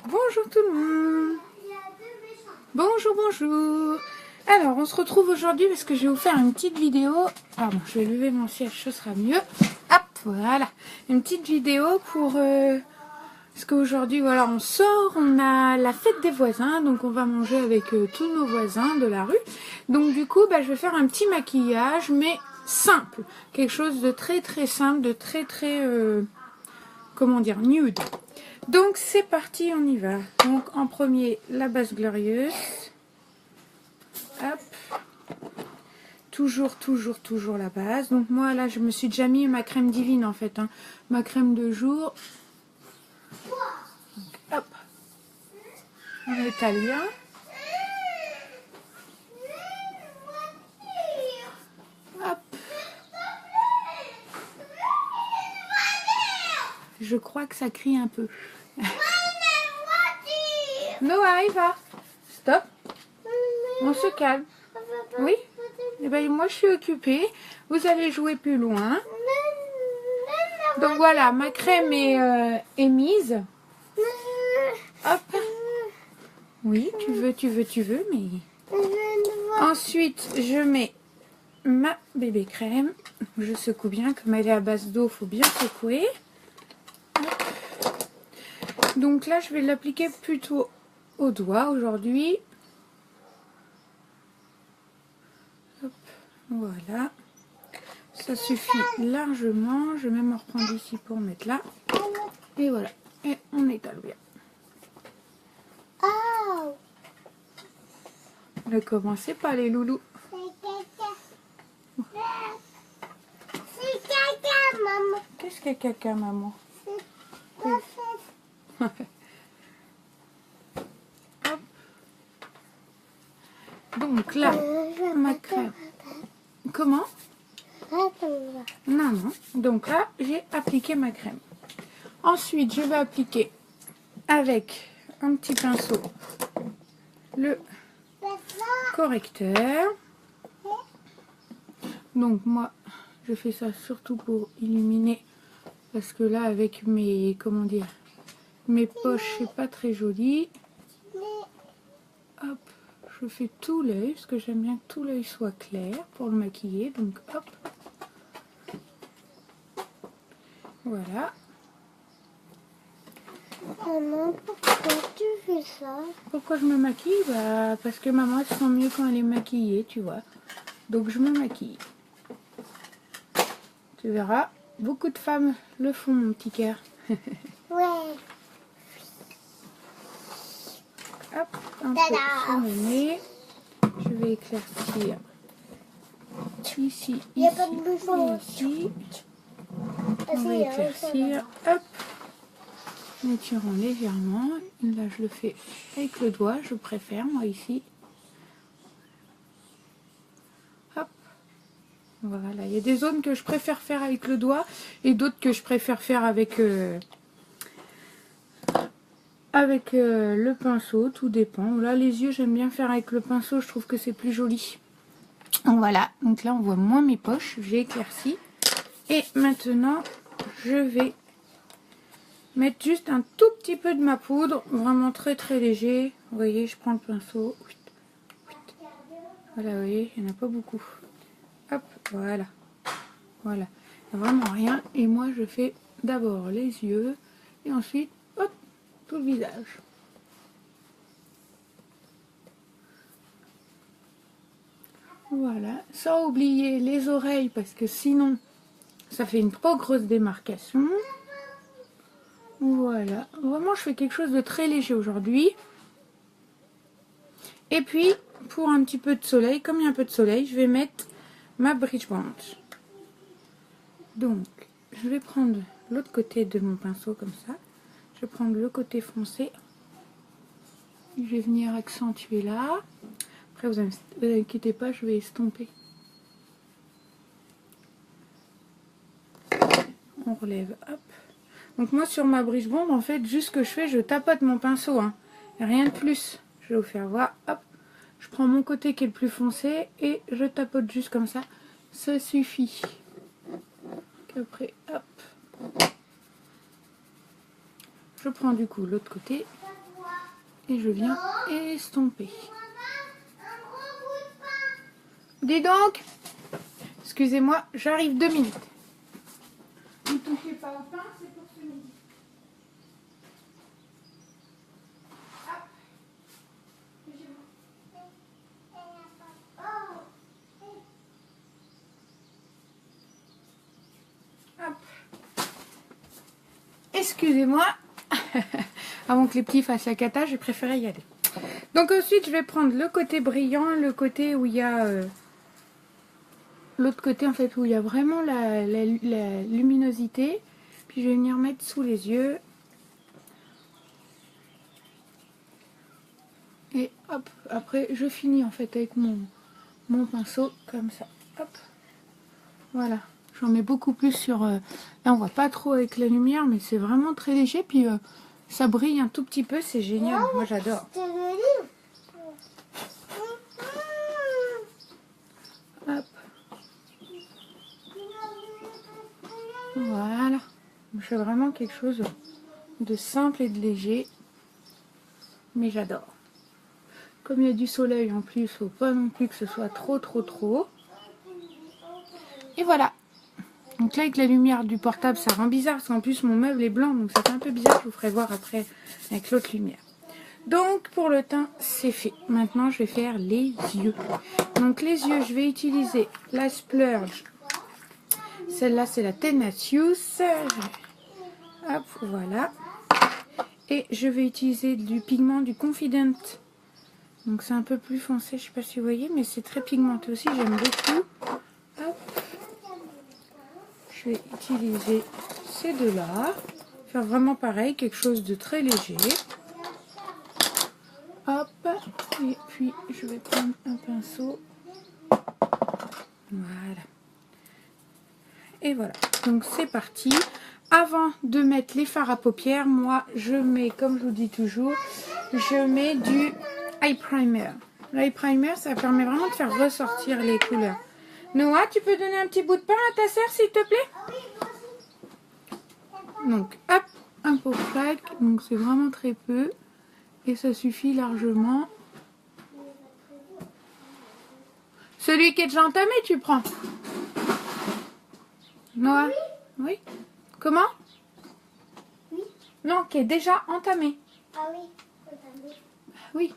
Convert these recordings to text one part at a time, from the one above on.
Bonjour tout le monde. Bonjour, bonjour. Alors, on se retrouve aujourd'hui parce que je vais vous faire une petite vidéo. Pardon, je vais lever mon siège, ce sera mieux. Hop, voilà. Une petite vidéo pour... parce qu'aujourd'hui, voilà, on sort, on a la fête des voisins. Donc, on va manger avec tous nos voisins de la rue. Donc, du coup, je vais faire un petit maquillage, mais simple. Quelque chose de très, très simple, de très, très... comment dire, nude. Donc c'est parti, on y va. Donc en premier, la base glorieuse. Hop. Toujours la base. Donc moi là, je me suis déjà mis ma crème divine en fait. Hein. Ma crème de jour. Donc, hop. En italien. Hop. Je crois que ça crie un peu. Noah, il va. Stop. On se calme. Oui. Et ben, moi, je suis occupée. Vous allez jouer plus loin. Donc voilà, ma crème est mise. Hop. Oui, tu veux, mais... Ensuite, je mets ma bébé crème. Je secoue bien. Comme elle est à base d'eau, il faut bien secouer. Donc là, je vais l'appliquer plutôt au doigt aujourd'hui. Hop, voilà. Ça suffit largement. Je vais même en reprendre ici pour mettre là. Et voilà. Et on étale bien. Ne commencez pas les loulous. C'est caca, maman. Qu'est-ce que caca, maman? Hop. Donc là, ma crème. Comment? Non. Donc là, j'ai appliqué ma crème. Ensuite, je vais appliquer avec un petit pinceau le correcteur. Donc moi, je fais ça surtout pour illuminer. Parce que là, avec mes, comment dire, mes poches, c'est pas très joli. Hop, je fais tout l'œil, parce que j'aime bien que tout l'œil soit clair pour le maquiller. Donc hop. Voilà. Maman, pourquoi tu fais ça? Pourquoi je me maquille? Parce que maman elle se sent mieux quand elle est maquillée, tu vois. Donc je me maquille. Tu verras, beaucoup de femmes le font, mon petit cœur. Ouais. Hop, un peu sur le nez. Je vais éclaircir ici, Il n'y a pas de bouchon. ici. On va éclaircir. Hop. En étirant légèrement. Là, je le fais avec le doigt. Je préfère, moi, ici. Hop. Voilà. Il y a des zones que je préfère faire avec le doigt et d'autres que je préfère faire avec... le pinceau, tout dépend. Là, les yeux, j'aime bien faire avec le pinceau, je trouve que c'est plus joli. Donc voilà, donc là, on voit moins mes poches, j'ai éclairci. Et maintenant, je vais mettre juste un tout petit peu de ma poudre, vraiment très très léger. Vous voyez, je prends le pinceau. Voilà, vous voyez, il n'y en a pas beaucoup. Hop, voilà. Voilà, il n'y a vraiment rien. Et moi, je fais d'abord les yeux et ensuite, hop, tout le visage. Voilà, sans oublier les oreilles parce que sinon ça fait une trop grosse démarcation. Voilà, vraiment je fais quelque chose de très léger aujourd'hui. Et puis pour un petit peu de soleil, comme il y a un peu de soleil, je vais mettre ma bridge band. Donc je vais prendre l'autre côté de mon pinceau comme ça. Je vais prendre le côté foncé. Je vais venir accentuer là. Après, vous inquiétez pas, je vais estomper. On relève, hop. Donc moi, sur ma bridge bond, en fait, juste ce que je fais, je tapote mon pinceau. Hein. Rien de plus. Je vais vous faire voir, hop. Je prends mon côté qui est le plus foncé et je tapote juste comme ça. Ça suffit. Après, hop. Je prends du coup l'autre côté. Et je viens estomper. Dis donc, excusez-moi, j'arrive 2 minutes. Ne touchez pas au pain, c'est pour ce midi. Excusez-moi, avant que les petits fassent la cata, j'ai préféré y aller. Donc ensuite, je vais prendre le côté brillant, le côté où il y a... l'autre côté, en fait, où il y a vraiment la luminosité. Puis je vais venir mettre sous les yeux. Et hop, après, je finis, en fait, avec mon pinceau, comme ça. Hop, voilà. J'en mets beaucoup plus sur... là, on voit pas trop avec la lumière, mais c'est vraiment très léger. Puis ça brille un tout petit peu, c'est génial. Moi, j'adore. Hop. Voilà. Je fais vraiment quelque chose de simple et de léger. Mais j'adore. Comme il y a du soleil en plus, faut pas non plus que ce soit trop. Et voilà. Donc là, avec la lumière du portable, ça rend bizarre. Parce qu'en plus, mon meuble est blanc. Donc ça fait un peu bizarre. Je vous ferai voir après avec l'autre lumière. Donc, pour le teint, c'est fait. Maintenant, je vais faire les yeux. Donc, les yeux, je vais utiliser la Splurge. Celle-là, c'est la Tenacious. Hop, voilà. Et je vais utiliser du pigment du Confident. Donc, c'est un peu plus foncé. Je ne sais pas si vous voyez, mais c'est très pigmenté aussi. J'aime beaucoup. Hop. Je vais utiliser ces deux-là. Faire vraiment pareil, quelque chose de très léger. Hop, et puis je vais prendre un pinceau. Voilà. Et voilà. Donc c'est parti. Avant de mettre les fards à paupières, moi je mets, comme je vous dis toujours, je mets du eye primer. L'eye primer, ça permet vraiment de faire ressortir les couleurs. Noah, tu peux donner un petit bout de pain à ta sœur, s'il te plaît? Donc, hop, un pot flac. Donc c'est vraiment très peu. Et ça suffit largement. Celui qui est déjà entamé, tu prends. Noah? Oui. Comment? Oui. Non, qui est déjà entamé. Ah oui, entamé. Oui.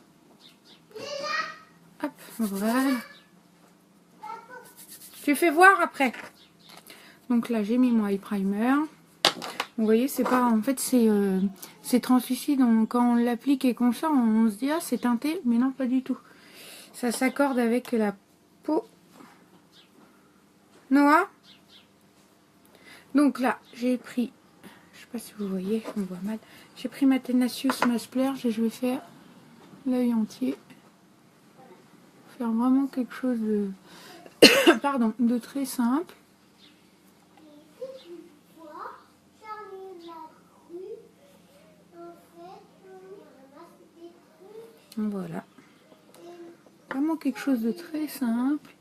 Hop, voilà. Tu fais voir après. Donc là, j'ai mis mon eye primer. Vous voyez, c'est pas... En fait, c'est translucide. Quand on l'applique et qu'on sort, on se dit, ah, c'est teinté. Mais non, pas du tout. Ça s'accorde avec la peau. Noah? Donc là, j'ai pris... Je sais pas si vous voyez, on voit mal. J'ai pris ma Tenacious, ma Splurge et je vais faire l'œil entier. Faire vraiment quelque chose de... Pardon, de très simple. Voilà. Vraiment quelque chose de très simple.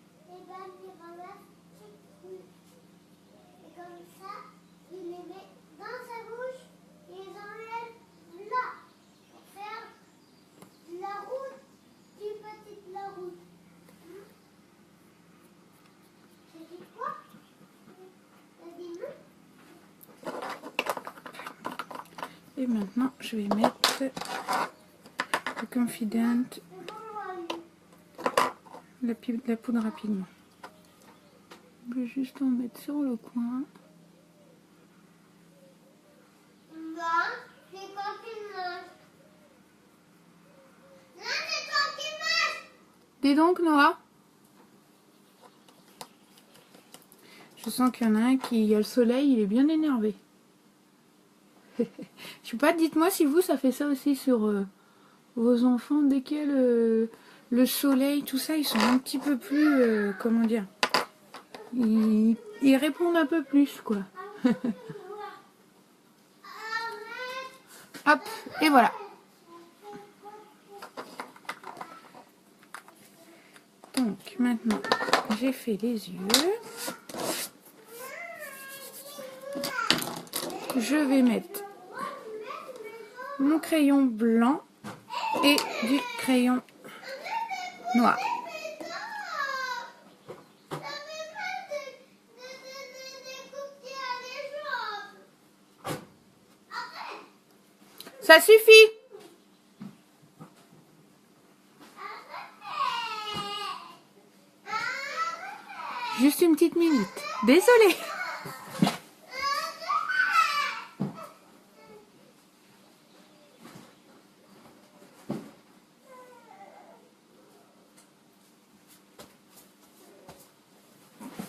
Et maintenant, je vais mettre le Confident, la poudre à pigment. Je vais juste en mettre sur le coin. Dis donc, Noah. Je sens qu'il y en a un qui a le soleil, il est bien énervé. Je sais pas, dites-moi si vous, ça fait ça aussi sur vos enfants. Dès qu'il y a le soleil, tout ça, ils sont un petit peu plus, comment dire, ils répondent un peu plus, quoi. Hop, et voilà. Donc, maintenant, j'ai fait les yeux. Je vais mettre mon crayon blanc et du crayon noir. Ça suffit. Juste une petite minute. Désolée.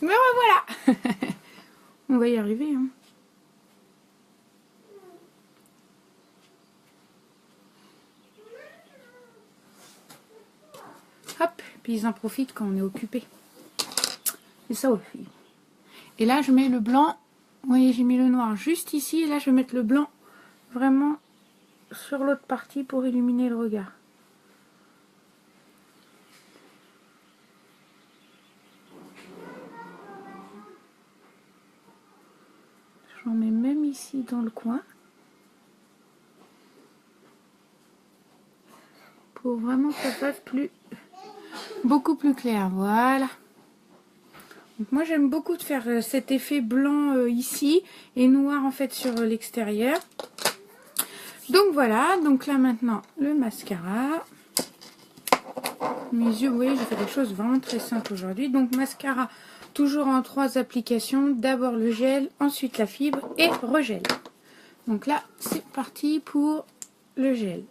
Mais voilà. On va y arriver. Hein. Hop, puis ils en profitent quand on est occupé. C'est ça aussi. Et là, je mets le blanc. Vous voyez, j'ai mis le noir juste ici. Et là, je vais mettre le blanc vraiment sur l'autre partie pour illuminer le regard. J'en mets même ici dans le coin. Pour vraiment que ça fasse beaucoup plus clair. Voilà. Donc moi j'aime beaucoup de faire cet effet blanc ici et noir en fait sur l'extérieur. Donc voilà, donc là maintenant le mascara. Mes yeux, vous voyez, j'ai fait des choses vraiment très simples aujourd'hui. Donc mascara, toujours en 3 applications. D'abord le gel, ensuite la fibre et regel. Donc là c'est parti pour le gel.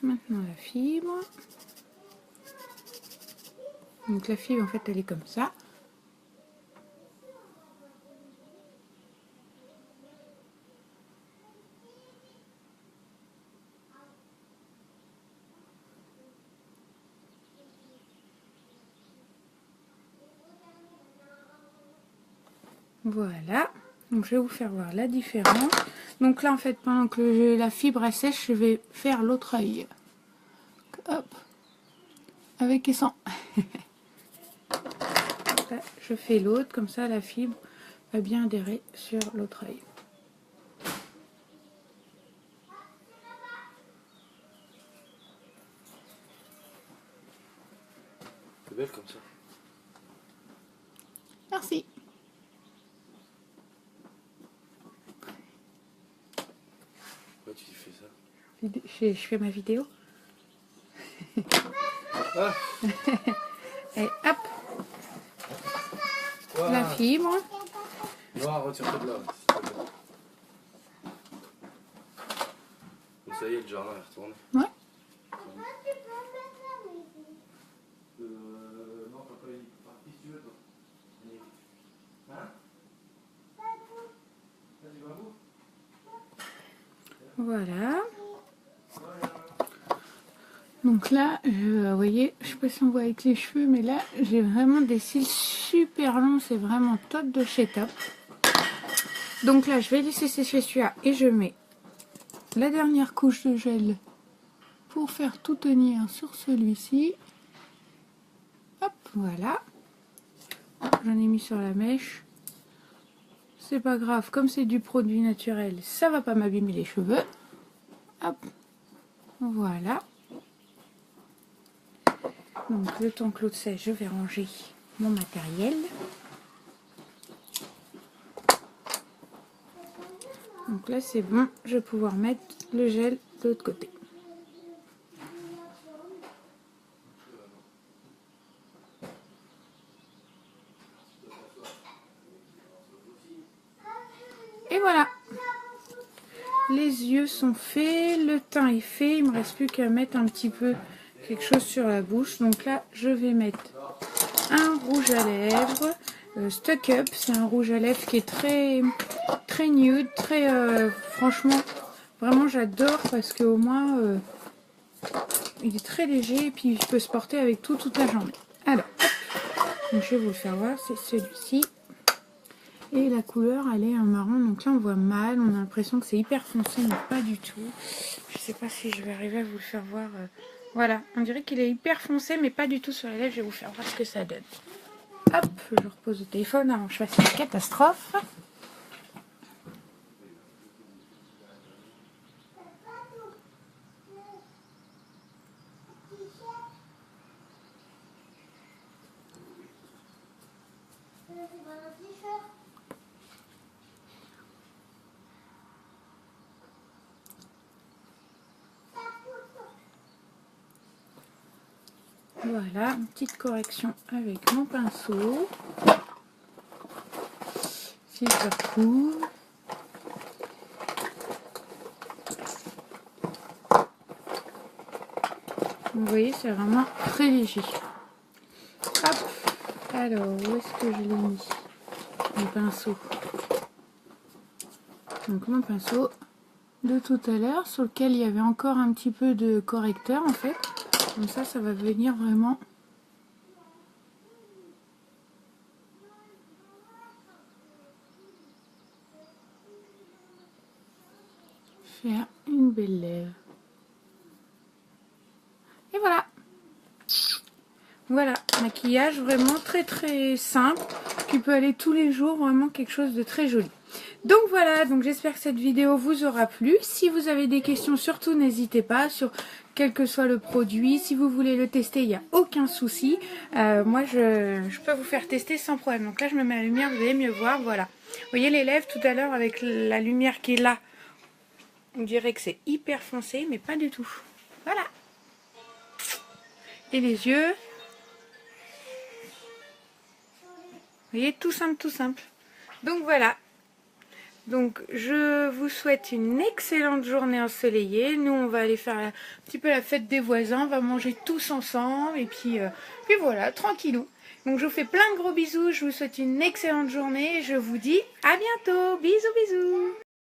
Maintenant la fibre. Donc la fibre en fait elle est comme ça. Voilà. Donc je vais vous faire voir la différence. Donc là en fait pendant que la fibre elle sèche, je vais faire l'autre œil. Hop. Avec et sans. Là, je fais l'autre, comme ça la fibre va bien adhérer sur l'autre œil. C'est belle comme ça. Merci. Pourquoi tu fais ça? Je fais ma vidéo. Ah. Et hop. Wow. La fibre. Noir, retire-toi de là. Donc ça y est, le jardin est retourné. Ouais. Non, papa, il est parti si tu veux, toi. Hein? Vas-y, va vous. Voilà. Donc là, vous voyez, je sais pas si on voit avec les cheveux, mais là, j'ai vraiment des cils super longs. C'est vraiment top de chez Top. Donc là, je vais laisser sécher celui-là et je mets la dernière couche de gel pour faire tout tenir sur celui-ci. Hop, voilà. J'en ai mis sur la mèche. C'est pas grave, comme c'est du produit naturel, ça va pas m'abîmer les cheveux. Hop, voilà. Donc le temps que l'autre sèche, je vais ranger mon matériel. Donc là c'est bon, je vais pouvoir mettre le gel de l'autre côté. Et voilà. Les yeux sont faits, le teint est fait, il me reste plus qu'à mettre un petit peu quelque chose sur la bouche. Donc là je vais mettre un rouge à lèvres Stuck Up. C'est un rouge à lèvres qui est très nude, franchement vraiment j'adore parce qu'au moins il est très léger et puis il peut se porter avec toute la journée. Alors hop. Donc je vais vous le faire voir, c'est celui-ci. Et la couleur, elle est un marron. Donc là, on voit mal. On a l'impression que c'est hyper foncé, mais pas du tout. Je sais pas si je vais arriver à vous le faire voir. Voilà, on dirait qu'il est hyper foncé, mais pas du tout sur les lèvres. Je vais vous faire voir ce que ça donne. Hop, je repose le téléphone avant que je fasse une catastrophe. Voilà, une petite correction avec mon pinceau. Si je retrouve. Vous voyez, c'est vraiment très léger. Hop. Alors, où est-ce que je l'ai mis? Mon pinceau. Donc mon pinceau de tout à l'heure, sur lequel il y avait encore un petit peu de correcteur en fait. Comme ça va venir vraiment faire une belle lèvre. Et voilà. Voilà, maquillage vraiment très simple, qui peut aller tous les jours, vraiment quelque chose de très joli. Donc voilà, donc j'espère que cette vidéo vous aura plu. Si vous avez des questions, surtout n'hésitez pas, sur quel que soit le produit. Si vous voulez le tester, il n'y a aucun souci. Moi, je peux vous faire tester sans problème. Donc là, je me mets la lumière, vous allez mieux voir, voilà. Vous voyez les lèvres tout à l'heure avec la lumière qui est là. On dirait que c'est hyper foncé, mais pas du tout. Voilà. Et les yeux. Vous voyez, tout simple, tout simple. Donc voilà. Donc je vous souhaite une excellente journée ensoleillée. Nous on va aller faire un petit peu la fête des voisins. On va manger tous ensemble. Et puis voilà, tranquillou. Donc je vous fais plein de gros bisous. Je vous souhaite une excellente journée. Je vous dis à bientôt. Bisous, bisous.